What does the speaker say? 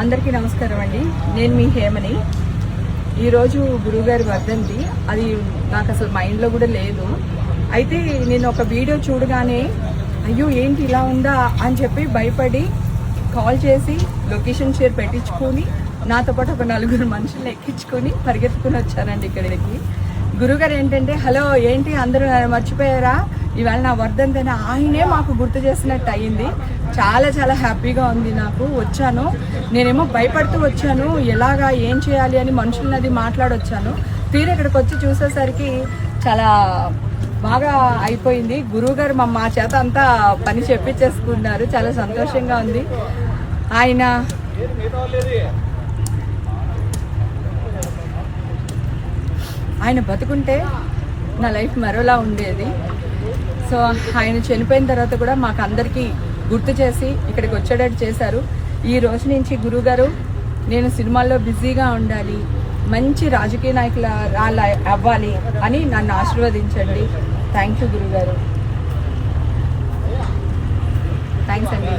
అందరికీ నమస్కారం అండి. నేను మీ హేమని. ఈరోజు గురువుగారి వర్ధంతి. అది నాకు అసలు మైండ్లో కూడా లేదు. అయితే నేను ఒక వీడియో చూడగానే అయ్యో ఏంటి ఇలా ఉందా అని చెప్పి భయపడి కాల్ చేసి లొకేషన్ షేర్ పెట్టించుకొని నాతో పాటు ఒక 4 మనుషులను ఎక్కించుకొని పరిగెత్తుకుని వచ్చానండి ఇక్కడికి. గురుగారు ఏంటంటే హలో ఏంటి అందరూ మర్చిపోయారా, ఇవాళ నా వర్ధంతి అని ఆయనే మాకు గుర్తు చేసినట్టు అయ్యింది. చాలా చాలా హ్యాపీగా ఉంది. నాకు వచ్చాను, నేనేమో భయపడుతూ వచ్చాను, ఎలాగా ఏం చేయాలి అని మనుషులనది మాట్లాడొచ్చాను. తీరు ఇక్కడికి వచ్చి చూసేసరికి చాలా బాగా అయిపోయింది. గురువుగారు మా చేత అంతా పని చెప్పించేసుకున్నారు. చాలా సంతోషంగా ఉంది. ఆయన బతుకుంటే నా లైఫ్ మరోలా ఉండేది. సో ఆయన చనిపోయిన తర్వాత కూడా మాకు అందరికీ గుర్తు చేసి ఇక్కడికి వచ్చేటట్టు చేశారు. ఈ రోజు నుంచి గురువుగారు నేను సినిమాల్లో బిజీగా ఉండాలి, మంచి రాజకీయ నాయకుల అవ్వాలి అని నన్ను ఆశీర్వదించండి. థ్యాంక్ యూ గురుగారు. థ్యాంక్స్ అండి.